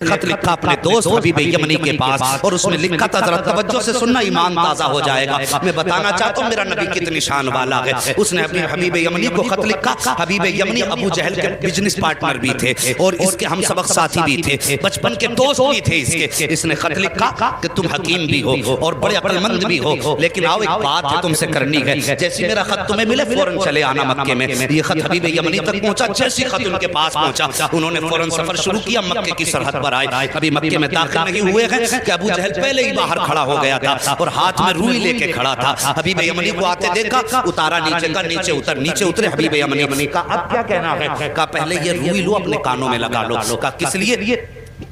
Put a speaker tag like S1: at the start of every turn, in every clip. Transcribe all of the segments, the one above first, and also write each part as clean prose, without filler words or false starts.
S1: خط لکھا اپنے دوست حبیب یمنی کے پاس اور اس میں لکھا تھا، ذرا توجہ سے سننا ایمان تازہ ہو جائے گا۔ میں بتانا چاہتا ہوں میرا نبی کتنی شان والا ہے۔ اس نے اپنے حبیب یمنی کو خط لکھا۔ حبیب یمنی ابو جہل کے بزنس پارٹنر بھی تھے اور اس کے ہم سبق ساتھی بھی تھے، بچپن کے دوست بھی تھے اس کے۔ اس نے خط لکھا کہ تم حکیم بھی ہو اور بڑے عقل مند بھی ہو، لیکن آؤ ایک بات ہے تم سے کرنی ہے، جیسی میرا خط تمہیں ملے فوراً چلے آنا مکے میں۔ یہ خط حبیب یمنی تک پہنچا، جیسی خط ان کے پاس پہنچا انہوں نے فوراً سفر شروع کیا، مکے کی سرحد پر آئے۔ ابھی مکے میں داخل نہیں ہوئے ہیں کہ ابو جہل پہلے ہی باہر کھڑا ہو گیا تھا اور ہاتھ میں روئی لے کے کھڑا تھا۔ حبیب یمنی کو آتے دیکھا، اتارا نیچے کا، نیچے اتر، نیچے اترے حبیب یمنی کا اب کیا کہنا ہے؟ کہا پہلے یہ روئی لو اپنے کانوں میں لگا لو۔ کہا کس لیے؟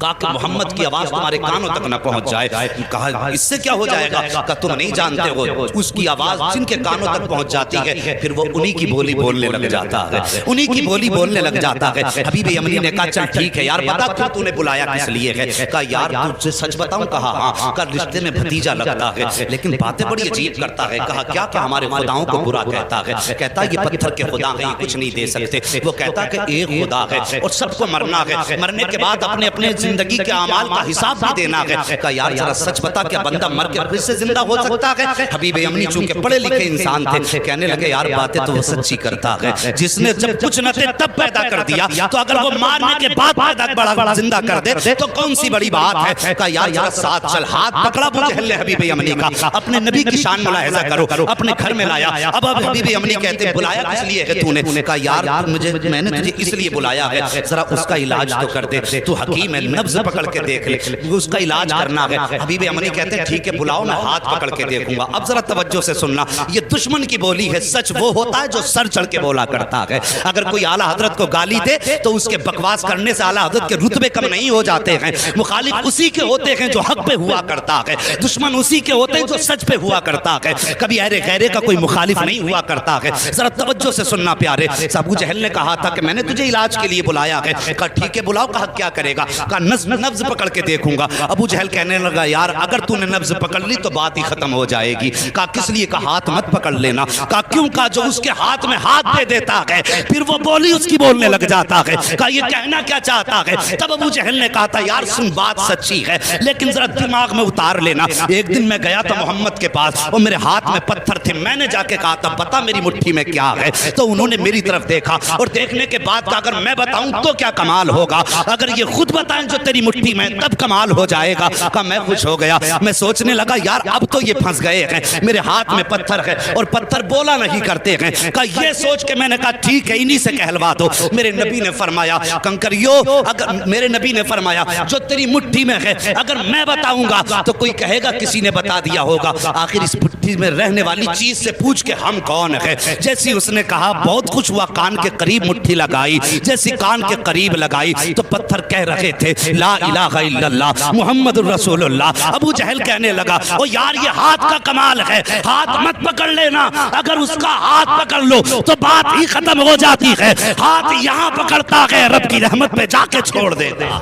S1: کہا کہ محمد کی آواز تمہارے کانوں تک نہ پہنچ جائے۔ کہا اس سے کیا ہو جائے گا؟ کہا تم نہیں جانتے ہو، اس کی آواز جن کے کانوں تک پہنچ جاتی ہے پھر وہ انہی کی بولی بولنے لگ جاتا ہے، انہی کی بولی بولنے لگ جاتا ہے۔ حبیب یمنی نے کہا چل ٹھیک ہے یار، بتا تو نے بلایا کس لیے ہے؟ کہا یار تجھ سے سچ بتاؤں؟ کہا ہاں۔ کہا رشتے میں بھتیجا لگتا ہے لیکن باتیں بڑی عجیب کرتا ہے۔ کہا کیا؟ کہ ہمارے خداؤں کو برا کہتا ہے، کہتا یہ پتھر کے خدا ہیں، یہ کچھ نہیں دے سکتے۔ وہ کہتا کہ ایک خدا ہے اور سب کو مرنا ہے، مرنے کے بعد اپنے اپنے زندگی کے اعمال کا حساب بھی دینا ہے۔ کہا یار ذرا سچ بتا، کیا بندہ مر کے پھر سے زندہ ہو سکتا ہے؟ حبیب یمنی چونکہ پڑھے لکھے انسان تھے، کہنے لگے یار باتیں تو وہ سچی کرتا ہے، جس نے جب کچھ نہ تھے تب پیدا کر دیا، تو اگر وہ مارنے کے بعد پیدا بڑا زندہ کر دے تو کون سی بڑی بات ہے؟ کہا یار ذرا ساتھ چل۔ ہاتھ پکڑا ابو جہل نے حبیب یمنی کا، اپنے نبی کی شان ملاحظہ کرو، اپنے گھر میں لایا۔ اب حبیب یمنی کہتے بلایا کس لیے ہے تو نے؟ کہا یار میں نے تجھے اس لیے بلایا ہے، ذرا اس کا علاج تو کر دے، تو حکیم ہے، نبض پکڑ کے دیکھ لے، اس کا علاج کرنا ہے۔ حبیب یمنی کہتے ہیں ٹھیک ہے بلاؤ، میں ہاتھ پکڑ کے دیکھوں گا۔ اب ذرا توجہ سے سننا، یہ دشمن کی بولی ہے، سچ وہ ہوتا ہے جو سر چڑھ کے بولا کرتا ہے۔ اگر کوئی اعلیٰ حضرت کو گالی دے تو اس کے بکواس کرنے سے اعلیٰ حضرت کے رتبے کم نہیں ہو جاتے ہیں۔ مخالف اسی کے ہوتے ہیں جو حق پہ ہوا کرتا ہے، دشمن اسی کے ہوتے ہیں جو سچ پہ ہوا کرتا ہے، کبھی اہل غیرے کا کوئی مخالف نہیں ہوا کرتا ہے۔ ذرا توجہ سے سننا پیارے۔ ابو جہل نے کہا تھا کہ میں نے تجھے علاج کے لیے بلایا ہے۔ کہا ٹھیک ہے بلاؤ۔ کہا کیا کرے گا؟ کہا نبض پکڑ کے دیکھوں گا۔ ابو جہل کہنے لگا یار اگر تو نے نبض پکڑ لی تو بات ہی ختم ہو جائے گی۔ کہا کس لیے؟ کہا ہاتھ مت پکڑ لینا۔ کہا کیوں؟ کہا جو اس کے ہاتھ میں ہاتھ دے دیتا ہے پھر وہ بولی اس کی بولنے لگ جاتا ہے۔ کہا یہ کہنا کیا چاہتا ہے؟ تب ابو جہل نے کہا تھا یار سن بات سچی ہے لیکن ذرا دماغ میں اتار لینا۔ ایک دن میں گیا تھا محمد کے پاس اور میرے ہاتھ میں پتھر تھے، میں نے جا کے کہا تھا بتا میری مٹھی میں کیا ہے، تو انہوں نے میری طرف دیکھا اور دیکھنے کے بعد کہا اگر میں بتاؤں تو کیا کمال ہوگا، اگر یہ خود بتائیں جو تیری مٹھی میں تب کمال ہو جائے گا۔ کہا میں خوش ہو گیا، میں سوچنے لگا یار اب تو یہ پھنس گئے ہیں، میرے ہاتھ میں پتھر ہے اور پتھر بولا نہیں کرتے ہیں۔ کہا یہ سوچ کے میں نے کہا ٹھیک ہے انہی سے کہلوا دو۔ میرے نبی نے فرمایا کنکریو، اگر میرے نبی نے فرمایا جو تیری مٹھی میں ہے اگر میں بتاؤں گا تو کوئی کہے گا کسی نے بتا دیا ہوگا، آخر اس مٹھی میں رہنے والی چیز سے پوچھ کے ہم کون ہے۔ جیسی اس نے کہا بہت خوش ہوا، کان کے قریب مٹھی لگائی، جیسی کان کے قریب لگائی تو پتھر کہہ رہے تھے لا الہ الا اللہ محمد الرسول اللہ۔ ابو جہل کہنے لگا او یار یہ ہاتھ کا کمال ہے، ہاتھ مت پکڑ لینا، اگر اس کا ہاتھ پکڑ لو تو بات ہی ختم ہو جاتی ہے، ہاتھ یہاں پکڑتا ہے رب کی رحمت پہ جا کے چھوڑ دیتا۔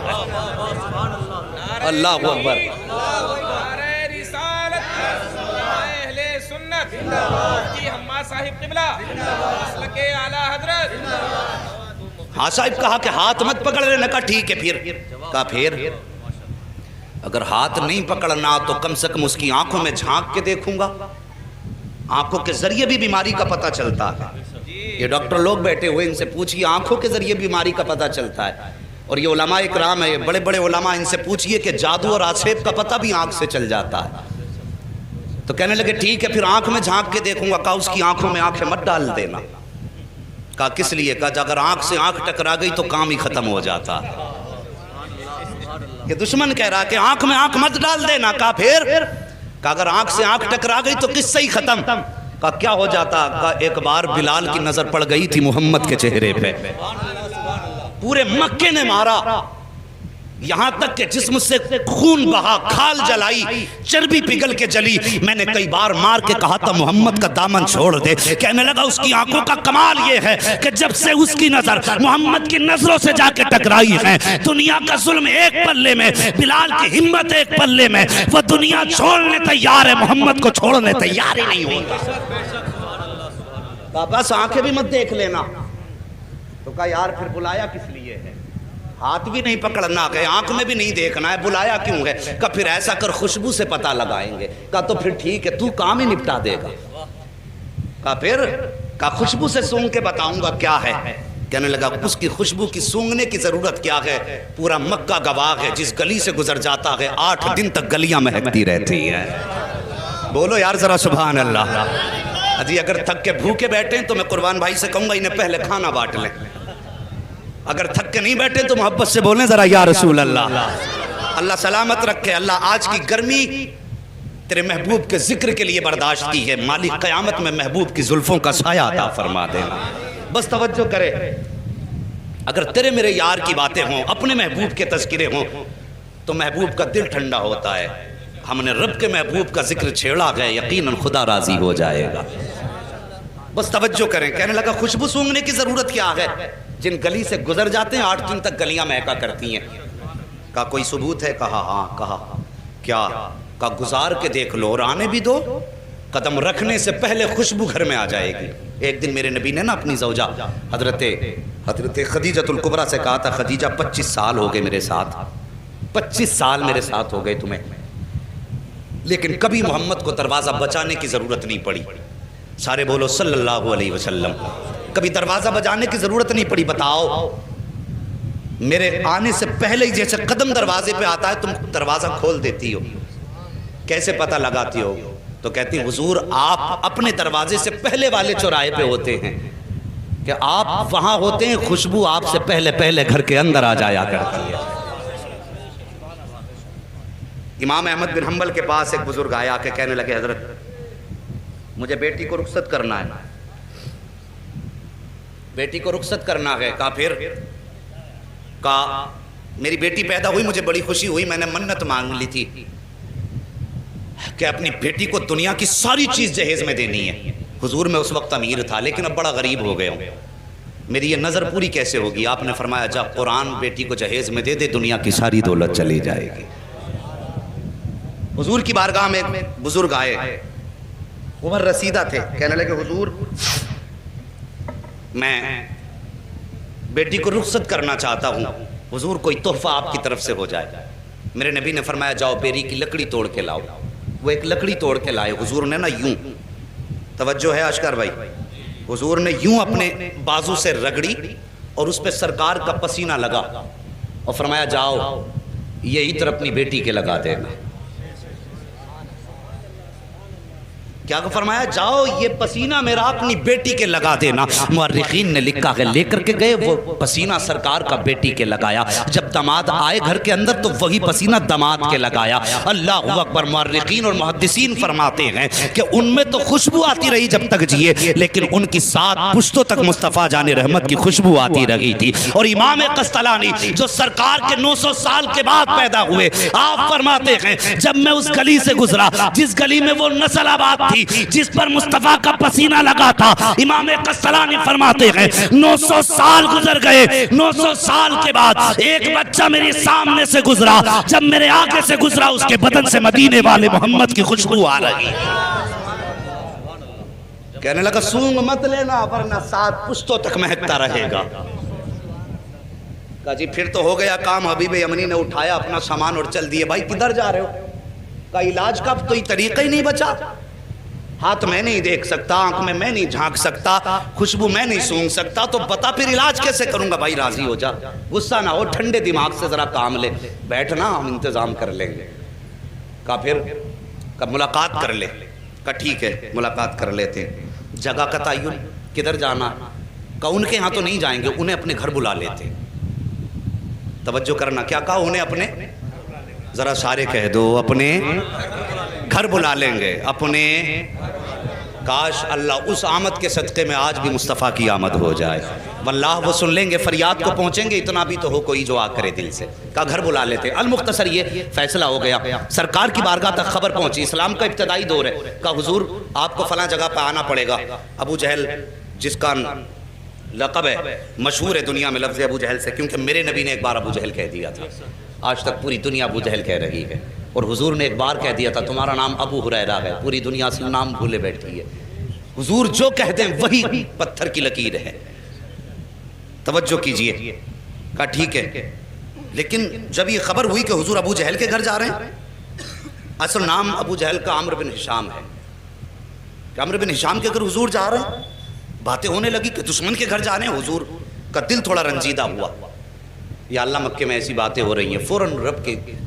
S1: اللہ اکبر۔ ہاں صاحب کہا کہ ہاتھ مت پکڑ لینا۔ کہا ٹھیک ہے پھر؟ کہا پھر اگر ہاتھ نہیں پکڑنا تو کم سے کم اس کی آنکھوں میں جھانک کے دیکھوں گا، آنکھوں کے ذریعے بھی بیماری کا پتہ چلتا ہے۔ یہ ڈاکٹر لوگ بیٹھے ہوئے ان سے پوچھئے آنکھوں کے ذریعے بیماری کا پتہ چلتا ہے، اور یہ علماء اکرام ہے بڑے بڑے علماء، ان سے پوچھئے کہ جادو اور آسیب کا پتہ بھی آنکھ سے چل جاتا ہے۔ تو کہنے لگے ٹھیک ہے پھر آنکھ میں جھانک کے دیکھوں گا۔ کہا اس کی آنکھوں میں آنکھیں مت ڈال دینا۔ کہا کس لیے؟ کہا اگر آنکھ سے آنکھ ٹکرا گئی تو کام ہی ختم ہو جاتا۔ یہ دشمن کہہ رہا کہ آنکھ میں آنکھ مت ڈال دینا۔ کہا پھر؟ کہا اگر آنکھ سے آنکھ ٹکرا گئی تو قصہ ہی ختم۔ کہا کیا ہو جاتا؟ کہا ایک بار بلال کی نظر پڑ گئی تھی محمد کے چہرے پہ، پورے مکے نے مارا، یہاں تک کہ جسم سے خون بہا، کھال جلائی، چربی پگھل کے جلی۔ میں نے کئی بار مار کے کہا تھا محمد کا دامن چھوڑ دے۔ کہنے لگا اس کی آنکھوں کا کمال یہ ہے کہ جب سے اس کی نظر محمد کی نظروں سے جا کے ٹکرائی ہے، دنیا کا ظلم ایک پلے میں، بلال کی ہمت ایک پلے میں، وہ دنیا چھوڑنے تیار ہے، محمد کو چھوڑنے تیار ہی نہیں ہوتا۔ بس آنکھیں بھی مت دیکھ لینا۔ تو کہا یار پھر بلایا کس لیے ہے؟ ہاتھ بھی نہیں پکڑنا ہے, آنکھ میں بھی نہیں دیکھنا ہے, بلایا کیوں ہے؟ کہ پھر ایسا کر خوشبو سے پتہ لگائیں گے. کہا تو پھر ٹھیک ہے, تو کام ہی نپٹا دے گا. کہا پھر؟ کہا خوشبو سے سونگ کے بتاؤں گا کیا ہے. کہنے لگا اس کی خوشبو کی سونگنے کی ضرورت کیا ہے؟ پورا مکہ گواہ ہے, جس گلی سے گزر جاتا ہے 8 دن تک گلیاں مہکتی رہتی ہیں. بولو یار ذرا سبحان اللہ. جی اگر تھک کے بھوکے بیٹھیں تو میں قربان بھائی سے کہوں گا انہیں پہلے کھانا بانٹ لیں. اگر تھک کے نہیں بیٹھے تو محبت سے بولیں ذرا یا رسول اللہ. اللہ سلامت رکھے. اللہ آج کی گرمی تیرے محبوب کے ذکر کے لیے برداشت کی ہے. مالک قیامت میں محبوب کی زلفوں کا سایہ عطا فرما دینا. بس توجہ کرے, اگر تیرے میرے یار کی باتیں ہوں, اپنے محبوب کے تذکرے ہوں, تو محبوب کا دل ٹھنڈا ہوتا ہے. ہم نے رب کے محبوب کا ذکر چھیڑا گیا, یقیناً خدا راضی ہو جائے گا. بس توجہ کریں. کہنے لگا خوشبو سونگنے کی ضرورت کیا ہے؟ جن گلی سے گزر جاتے ہیں 8 دن تک گلیاں مہکا کرتی ہیں. کہا کوئی ثبوت ہے؟ کہا ہاں. کہا کیا؟ کہا گزار کے دیکھ لو اور آنے بھی دو, قدم رکھنے سے پہلے خوشبو گھر میں آ جائے گی. ایک دن میرے نبی نے نا اپنی زوجہ حضرت خدیجۃ الکبریٰ سے کہا تھا, خدیجہ 25 سال ہو گئے میرے ساتھ, 25 سال میرے ساتھ ہو گئے تمہیں, لیکن کبھی محمد کو دروازہ بچانے کی ضرورت نہیں پڑی. سارے بولو صلی اللہ علیہ وسلم. کبھی دروازہ بجانے کی ضرورت نہیں پڑی. بتاؤ میرے آنے سے پہلے ہی جیسے قدم دروازے پہ آتا ہے تم دروازہ کھول دیتی ہو. کیسے پتہ لگاتی ہو؟ تو کہتی ہیں حضور آپ اپنے دروازے سے پہلے والے چوراہے پہ ہوتے ہیں, کہ آپ وہاں ہوتے ہیں, خوشبو آپ سے پہلے گھر کے اندر آ جایا کرتی ہے. امام احمد بن حنبل کے پاس ایک بزرگ آیا کہ کہنے لگے حضرت مجھے بیٹی کو رخصت کرنا ہے. بیٹی کو رخصت کرنا ہے. کہا پھر؟ کہا میری بیٹی پیدا ہوئی, مجھے بڑی خوشی ہوئی, میں نے منت مانگ لی تھی کہ اپنی بیٹی کو دنیا کی ساری چیز جہیز میں دینی ہے. حضور میں اس وقت امیر تھا لیکن اب بڑا غریب ہو گیا ہوں, میری یہ نظر پوری کیسے ہوگی؟ آپ نے فرمایا جا قرآن بیٹی کو جہیز میں دے دے, دنیا کی ساری دولت چلی جائے گی. حضور کی بارگاہ میں بزرگ آئے, عمر رسیدہ تھے. کہنے لگے حضور میں بیٹی کو رخصت کرنا چاہتا ہوں, حضور کوئی تحفہ آپ کی طرف سے ہو جائے. میرے نبی نے فرمایا جاؤ بیری کی لکڑی توڑ کے لاؤ. وہ ایک لکڑی توڑ کے لائے. حضور نے نا یوں, توجہ ہے اشکر بھائی, حضور نے یوں اپنے بازو سے رگڑی اور اس پہ سرکار کا پسینہ لگا اور فرمایا جاؤ یہ عطر اپنی بیٹی کے لگا دینا. کیا فرمایا؟ جاؤ یہ پسینہ میرا اپنی بیٹی کے لگا دینا. مورخین نے لکھا ہے لے کر کے گئے وہ پسینہ سرکار کا بیٹی کے لگایا. جب داماد آئے گھر کے اندر تو وہی پسینہ داماد کے لگایا. اللہ اکبر. مورخین اور محدثین فرماتے ہیں کہ ان میں تو خوشبو آتی رہی جب تک جیے, لیکن ان کی 7 پشتوں تک مصطفیٰ جان رحمت کی خوشبو آتی رہی تھی. اور امام قسطلانی جو سرکار کے 900 سال کے بعد پیدا ہوئے, آپ فرماتے ہیں جب میں اس گلی سے گزرا جس گلی میں وہ نسل آباد تھی جس پر مصطفیٰ کا پسینہ لگا تھا, امام قسطلانی فرماتے ہیں 900 سال گزر گئے, 900 سال کے بعد ایک بچہ میرے سامنے سے گزرا, جب میرے آگے سے گزرا اس کے بدن سے مدینے والے محمد کی خوشبو آ رہی. کہنے لگا سونگ مت لینا ورنہ 7 پشتوں تک مہکتا رہے گا. کہا جی پھر تو ہو گیا کام. حبیب یمنی نے اٹھایا اپنا سامان اور چل دیے. بھائی کدھر جا رہے ہو؟ کہا علاج کا کوئی طریقہ ہی نہیں بچا, ہاتھ میں نہیں دیکھ سکتا, آنکھ میں نہیں جھانک سکتا, خوشبو میں نہیں سونگ سکتا, تو بتا پھر علاج کیسے کروں گا؟ بھائی راضی ہو جا, غصہ نہ ہو, ٹھنڈے دماغ سے ذرا کام لے, بیٹھنا ہم انتظام کر لیں گے. کہا پھر؟ کہا ملاقات کر لے. کہا ٹھیک ہے ملاقات کر لیتے ہیں. جگہ کا تعین, کدھر جانا؟ کہا ان کے ہاں تو نہیں جائیں گے, انہیں اپنے گھر بلا لیتے. توجہ کرنا, کیا کہا؟ انہیں اپنے, ذرا سارے کہہ دو, اپنے گھر بلا لیں گے. اپنے, کاش اللہ اس آمد کے صدقے میں آج بھی مصطفیٰ کی آمد ہو جائے. واللہ وہ سن لیں گے, فریاد کو پہنچیں گے, اتنا بھی تو ہو کوئی جو آ کرے دل سے. کہا گھر بلا لیتے. المختصر یہ فیصلہ ہو گیا. سرکار کی بارگاہ تک خبر پہنچی, اسلام کا ابتدائی دور ہے. کہا حضور آپ کو فلاں جگہ پہ آنا پڑے گا. ابو جہل جس کا لقب ہے, مشہور ہے دنیا میں لفظ ابو جہل سے, کیونکہ میرے نبی نے ایک بار ابو جہل کہہ دیا تھا. آج تک پوری دنیا ابو جہل کہہ رہی ہے, اور حضور نے ایک بار کہہ دیا تھا تمہارا نام ابو ہریرہ ہے, پوری دنیا سے نام بھولے بیٹھی ہے. حضور جو کہتے ہیں وہی پتھر کی لکیر ہے. توجہ کیجئے. کہا ٹھیک ہے لیکن جب یہ خبر ہوئی کہ حضور ابو جہل کے گھر جا رہے ہیں، اصل نام ابو جہل کا عمرو بن ہشام ہے، کہ عمرو بن ہشام کے گھر حضور جا رہے ہیں، باتیں ہونے لگی کہ دشمن کے گھر جا رہے ہیں، حضور کا دل تھوڑا رنجیدہ ہوا، یا اللہ مکے میں ایسی باتیں ہو رہی ہیں، فوراً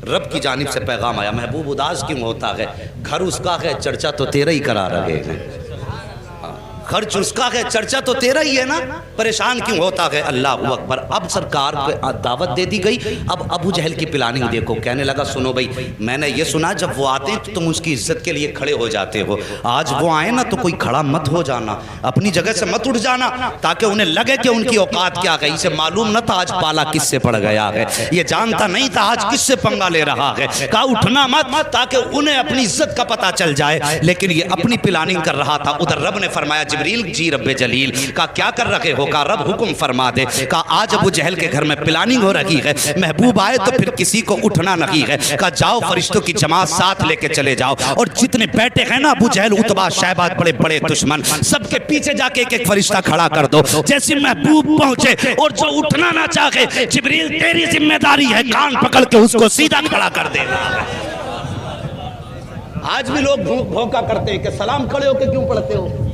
S1: رب کی جانب سے پیغام آیا، محبوب اداس کیوں ہوتا ہے، گھر اس کا ہے چرچا تو تیرا ہی کرا رہے ہیں، خرچ اس کا ہے چرچا تو تیرا ہی ہے نا، پریشان کیوں ہوتا ہے، اللہ اکبر۔ اب سرکار کو دعوت دے دی گئی، اب ابو جہل کی پلاننگ دیکھو، کہنے لگا سنو بھائی، میں نے یہ سنا جب وہ آتے ہیں تو تم اس کی عزت کے لیے کھڑے ہو جاتے ہو، آج وہ آئے نا تو کوئی کھڑا مت ہو جانا، اپنی جگہ سے مت اٹھ جانا، تاکہ انہیں لگے کہ ان کی اوقات کیا گئی، اسے معلوم نہ تھا آج پالا کس سے پڑ گیا ہے، یہ جانتا نہیں تھا آج کس سے پنگا لے رہا ہے، کہا اٹھنا مت تاکہ انہیں اپنی عزت کا پتہ چل جائے، لیکن یہ اپنی پلاننگ کر رہا تھا۔ ادھر رب نے فرمایا جبریل جی رب جلیل، کہا کیا کر رکھے ہو، کہا رب حکم فرما دے، کہا آج ابو جہل کے گھر میں پلاننگ ہو رہی ہے، محبوب آئے تو پھر کسی کو اٹھنا نہیں ہے، کہا جاؤ فرشتوں کی جماعت ساتھ لے کے چلے جاؤ، اور جتنے بیٹھے ہیں نا ابو جہل عتبہ شیبہ بڑے بڑے دشمن، سب کے پیچھے جا کے ایک ایک فرشتہ کھڑا کر دو، جیسے محبوب پہنچے اور جو اٹھنا نہ چاہے جبریل تیری ذمہ داری ہے کان پکڑ کے اس کو سیدھا کھڑا کر دینا۔ آج بھی لوگ بھوکا کرتے ہیں کہ سلام کھڑے ہو کے کیوں پڑھتے ہو،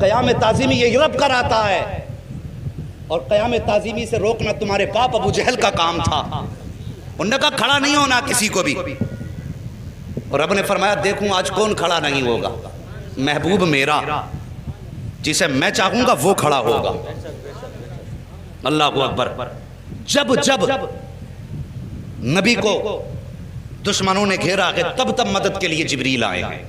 S1: قیام تعظیمی یہ رب کراتا ہے، اور قیام تعظیمی سے روکنا تمہارے باپ ابو جہل کا کام تھا، انہوں نے کہا کھڑا نہیں ہونا کسی کو بھی، اور رب نے فرمایا دیکھوں آج کون کھڑا نہیں ہوگا، محبوب میرا جسے میں چاہوں گا وہ کھڑا ہوگا، اللہ اکبر۔ جب جب نبی کو دشمنوں نے گھیرا ہے تب تب مدد کے لیے جبریل آئے ہیں،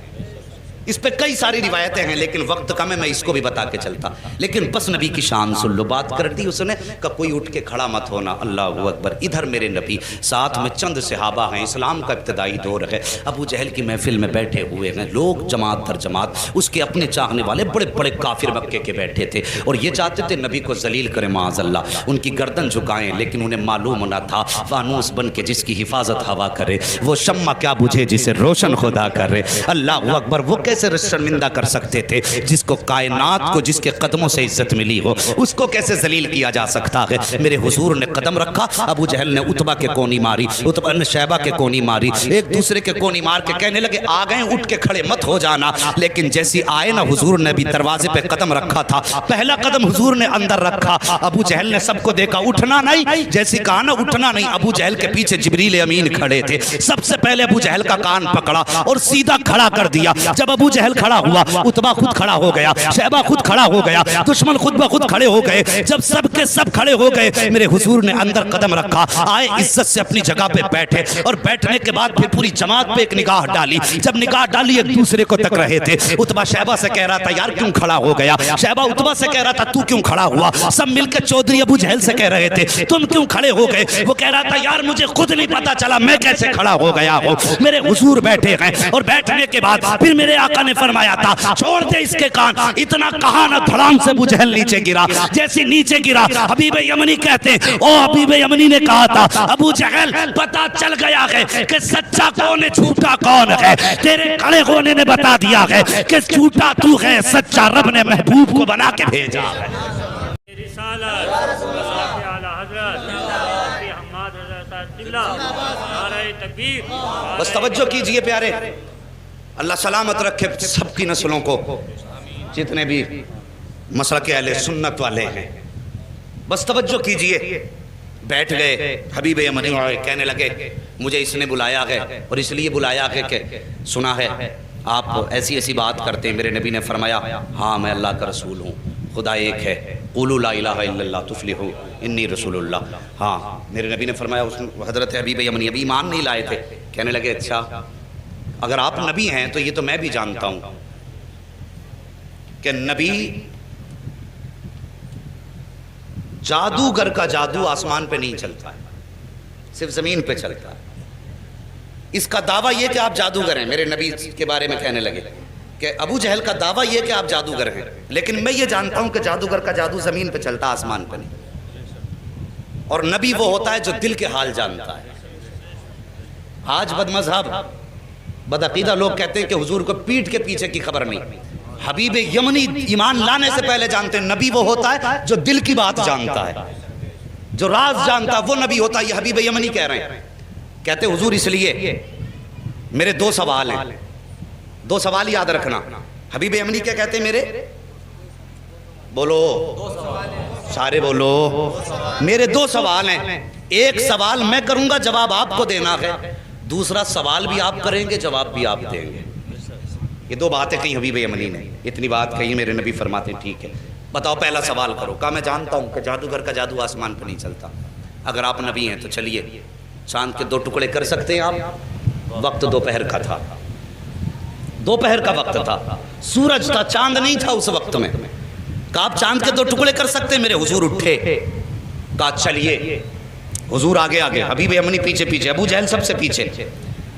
S1: اس پہ کئی ساری روایتیں ہیں لیکن وقت کم ہے، میں اس کو بھی بتا کے چلتا، لیکن بس نبی کی شان سن لو، بات کر دی اس نے کہ کوئی اٹھ کے کھڑا مت ہونا، اللہ اکبر۔ ادھر میرے نبی ساتھ میں چند صحابہ ہیں، اسلام کا ابتدائی دور ہے، ابو جہل کی محفل میں بیٹھے ہوئے ہیں لوگ جماعت در جماعت، اس کے اپنے چاہنے والے بڑے بڑے کافر مکے کے بیٹھے تھے، اور یہ چاہتے تھے نبی کو ذلیل کرے معاذ اللہ، ان کی گردن جھکائیں، لیکن انہیں معلوم نہ تھا فانوس بن کے جس کی حفاظت ہوا کرے وہ شمع کیا بجھے جسے روشن خدا کرے، اللہ اکبر۔ وہ کیسے شرمندہ کر سکتے تھے جس کو کائنات کو جس کے قدموں سے عزت ملی ہو، اس کو کیسے ذلیل کیا جا سکتا ہے، میرے حضور نے قدم رکھا، ابو جہل نے عتبہ کے کونی ماری، عتبہ نے شیبہ کے کونی ماری، ایک دوسرے کے کونی مار کے کہنے لگے آ گئے اٹھ کے کھڑے مت ہو جانا، لیکن جیسی آئے نا حضور نے بھی دروازے پہ قدم رکھا تھا، پہلا قدم حضور نے اندر رکھا، ابو جہل نے سب کو دیکھا اٹھنا نہیں، جیسی کہا نا اٹھنا نہیں، ابو جہل کے پیچھے جبریل امین کھڑے تھے، سب سے پہلے ابو جہل کا کان پکڑا اور سیدھا کھڑا کر دیا، جب ابو جہل کھڑا ہوا عتبہ خود کھڑا ہو گیا، شیبہ خود کھڑا ہو گیا، دشمن خود بخود کھڑے ہو گئے، جب سب کے سب کھڑے ہو گئے میرے حضور نے اندر قدم رکھا، آئے عزت سے اپنی جگہ پہ بیٹھے، اور بیٹھنے کے بعد پھر پوری جماعت پہ ایک نگاہ ڈالی، جب نگاہ ڈالی ایک دوسرے کو تک رہے تھے، عتبہ شیبہ سے کہہ رہا تھا یار کیوں کھڑا ہو گیا، شیبہ عتبہ سے کہہ رہا تھا تو کیوں کھڑا ہوا، سب مل کے چودھری ابو جہل سے کہہ رہے تھے تم کیوں کھڑے ہو گئے، وہ کہہ رہا تھا یار مجھے خود نہیں پتا چلا میں کیسے کھڑا ہو گیا ہوں، میرے حضور بیٹھے ہیں، اور بیٹھنے کے بعد پھر میرے آقا نے فرمایا تھا چھوڑ دے اس کے کان، اتنا کہا نہ دھڑام سے ابو جہل نیچے گرا، جیسے نیچے گرا حبیب یمنی کہتے ہیں او حبیب یمنی نے کہا تھا ابو جہل پتا چل گیا ہے کہ سچا کون ہے جھوٹا کون ہے، تیرے کھڑے ہونے نے بتا دیا ہے کہ جھوٹا تو ہے، سچا رب نے محبوب کو بنا کے بھیجا ہے۔ بس توجہ کیجئے پیارے، اللہ سلامت رکھے سب کی نسلوں کو، جتنے بھی مسلک اہل سنت والے ہیں، بس توجہ کیجئے۔ بیٹھ گئے، حبیب یمنی کہنے لگے مجھے اس نے بلایا ہے اور اس لیے بلایا ہے کہ سنا ہے آپ ایسی ایسی بات کرتے ہیں، میرے نبی نے فرمایا ہاں میں اللہ کا رسول ہوں، خدا ایک ہے، قولوا لا الہ الا اللہ تفلحوا انی رسول اللہ، ہاں میرے نبی نے فرمایا، حضرت حبیب یمنی ابھی ایمان نہیں لائے تھے، کہنے لگے اچھا اگر آپ نبی ہیں تو یہ تو میں بھی جانتا ہوں کہ نبی جادوگر کا جادو آسمان پہ نہیں چلتا ہے، صرف زمین پہ چلتا ہے، اس کا دعویٰ یہ کہ آپ جادوگر ہیں، میرے نبی کے بارے میں کہنے لگے کہ ابو جہل کا دعویٰ یہ کہ آپ جادوگر ہیں، لیکن میں یہ جانتا ہوں کہ جادوگر کا جادو زمین پہ چلتا آسمان پہ نہیں، اور نبی وہ ہوتا ہے جو دل کے حال جانتا ہے۔ آج بد مذہب بدعقیدہ لوگ کہتے ہیں کہ حضور کو پیٹھ کے پیچھے کی خبر نہیں، حبیب یمنی ایمان لانے سے پہلے جانتے ہیں نبی وہ ہوتا ہے جو دل کی بات جانتا ہے، جو راز جانتا وہ نبی ہوتا. یہ حبیب یمنی کہہ رہے ہیں. کہتے حضور اس لیے میرے دو سوال ہیں, دو سوال یاد رکھنا. حبیب یمنی کیا کہتے ہیں؟ میرے بولو سارے بولو, میرے دو سوال ہیں. ایک سوال میں کروں گا, جواب آپ کو دینا ہے. دوسرا سوال بھی آپ کریں گے, جواب بھی آپ دیں گے. یہ دو باتیں کہیں حبیب یمنی نے. اتنی بات کہیں میرے نبی فرماتے ہیں ٹھیک ہے بتاؤ پہلا سوال کرو. کہا میں جانتا ہوں کہ جادوگر کا جادو آسمان پہ نہیں چلتا. اگر آپ نبی ہیں تو چلیے, چاند کے 2 ٹکڑے کر سکتے ہیں آپ؟ وقت دوپہر کا تھا, دوپہر کا وقت تھا, سورج تھا, چاند نہیں تھا اس وقت میں. کہا آپ چاند کے 2 ٹکڑے کر سکتے ہیں؟ میرے حضور اٹھے, کہا چلیے. حضور آگے آگے, حبیب یمنی پیچھے پیچھے, ابو جہل سب سے پیچھے.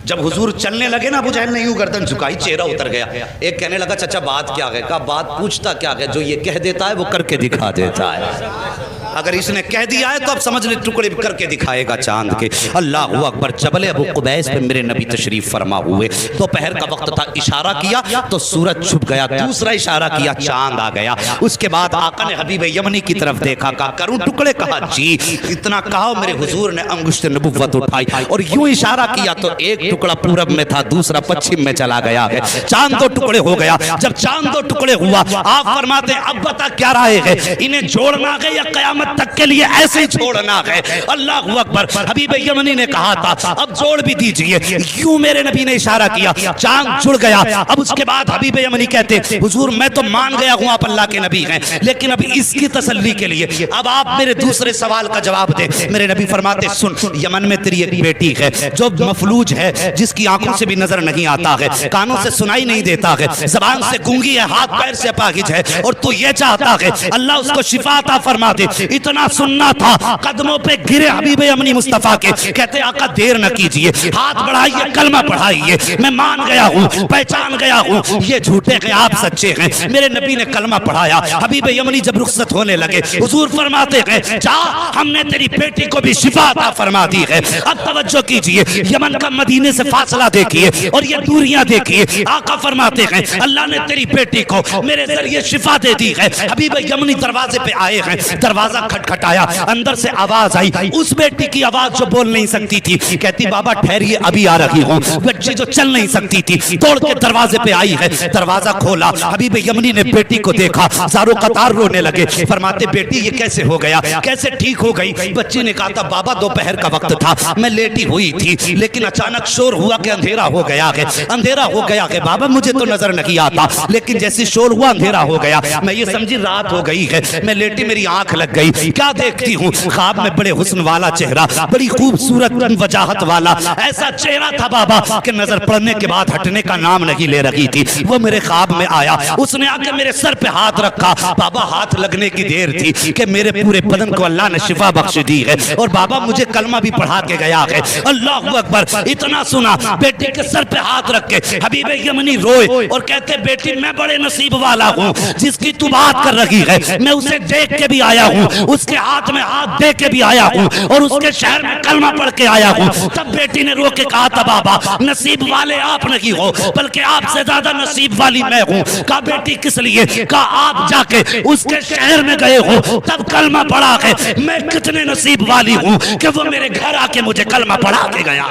S1: جب حضور چلنے لگے نا, ابو جہل نے یوں گردن جھکائی, چہرہ اتر گیا. ایک کہنے لگا چچا بات کیا ہے؟ کہا بات پوچھتا کیا ہے, جو یہ کہہ دیتا ہے وہ کر کے دکھا دیتا ہے. اگر اس نے کہہ دیا ہے تو اب سمجھ لے ٹکڑے کر کے دکھائے گا چاند کے. اللہ اکبر. جبل ابو قبیس پہ میرے نبی تشریف فرما ہوئے. دوپہر کا وقت تھا, اشارہ کیا تو سورج چھپ گیا, دوسرا اشارہ کیا چاند آ گیا. اس کے بعد آقا نے حبیب یمنی کی طرف دیکھا, کہا کروں ٹکڑے؟ کہا جی. اتنا کہا میرے حضور نے انگشت نبوت اٹھائی اور یوں اشارہ کیا تو ایک ٹکڑا پورب میں تھا, دوسرا پچھم میں چلا گیا ہے. چاند 2 ٹکڑے ہو گیا. جب چاند 2 ٹکڑے ہوا, آپ فرماتے ہیں اب بتا کیا رائے ہے, انہیں جوڑنا ہے یا قیامت تک کے لیے ایسے ہی چھوڑنا ہے؟ اللہ اکبر. حبیب یمنی نے کہا تھا اب جوڑ بھی دیجئے. یوں میرے نبی نے اشارہ کیا, چاند جڑ گیا. اب اس کے بعد حبیب یمنی کہتے حضور میں تو مان گیا ہوں آپ اللہ کے نبی ہیں, لیکن اب اس کی تسلی کے لیے اب آپ میرے دوسرے سوال کا جواب دیں. میرے نبی فرماتے سن, یمن میں تیری ایک بیٹی ہے جو مفلوج ہے, جس کی آنکھوں سے بھی نظر نہیں آتا ہے, کانوں سے سنائی نہیں دیتا ہے, زبان سے گونگی ہے, ہاتھ پیر سے اپاہج ہے, اور تو یہ چاہتا ہے اللہ اس کو شفا عطا فرما دے. اتنا سننا تھا, قدموں پہ گرے حبیب یمنی مصطفیٰ کے, کہتے آقا دیر نہ کیجئے, ہاتھ بڑھائیے, کلمہ پڑھائیے. میں مان گیا ہوں, پہچان گیا ہوں یہ جھوٹے ہیں آپ سچے ہیں. میرے نبی نے کلمہ پڑھایا. حبیب یمنی جب رخصت ہونے لگے, حضور فرماتے ہیں جا, ہم نے تیری بیٹی کو بھی شفا عطا فرما دی ہے. اب توجہ کیجئے, یمن کا مدینے سے فاصلہ دیکھیے اور یہ دوریاں دیکھیے. آقا فرماتے ہیں اللہ نے تیری بیٹی کو میرے ذریعے شفا دے دی ہے. حبیب یمنی دروازے پہ آئے ہیں, دروازہ کھٹکھٹایا, اندر سے آواز آئی, اس بیٹی کی آواز جو بول نہیں سکتی تھی. کہتی بابا ٹھہریے ابھی آ رہی ہوں. بچی جو چل نہیں سکتی تھی توڑ کے دروازے پہ آئی ہے. دروازہ کھولا, حبیب یمنی نے بیٹی کو دیکھا, زارو قطار رونے لگے. فرماتے بیٹی یہ کیسے ہو گیا, کیسے ٹھیک ہو گئی؟ بچی نے کہا تھا بابا دوپہر کا وقت تھا, میں لیٹی ہوئی تھی, لیکن اچانک شور ہوا کہ اندھیرا ہو گیا ہے. اندھیرا ہو گیا ہے بابا, مجھے تو نظر نہیں آتا, لیکن جیسے شور ہوا اندھیرا ہو گیا, میں یہ سمجھی رات ہو گئی ہے. میں لیٹی, میری آنکھ لگ گئی, کیا دیکھتی ہوں خواب میں بڑے حسن والا چہرہ, بڑی خوبصورت وجاہت والا ایسا چہرہ تھا بابا کہ نظر پڑنے کے بعد ہٹنے کا نام نہیں لے رہی تھی. وہ میرے خواب میں آیا, اس نے آ کے میرے سر پہ ہاتھ رکھا. بابا ہاتھ لگنے کی دیر تھی کہ میرے پورے بدن کو اللہ نے شفا بخش دی ہے, اور بابا مجھے کلمہ بھی پڑھا کے گیا ہے. اللہ اکبر. اتنا سنا, بیٹی کے سر پہ ہاتھ رکھ کے حبیب یمنی روئے اور کہتے بیٹی میں بڑے نصیب والا ہوں, جس کی تو بات کر رہی ہے میں اسے دیکھ کے بھی آیا ہوں, اس کے ہاتھ میں ہاتھ دے کے بھی آیا ہوں, اور اس کے شہر میں کلمہ پڑھ کے آیا ہوں. تب بیٹی نے رو کے کہا تھا بابا نصیب والے آپ نہیں ہو, بلکہ آپ سے زیادہ نصیب والی میں ہوں. کہا بیٹی کس لیے؟ کہا آپ جا کے اس کے شہر میں گئے ہو, تب کلمہ پڑھا ہے. میں کتنے نصیب والی ہوں کہ وہ میرے گھر آ کے مجھے کلمہ پڑھا کے گیا.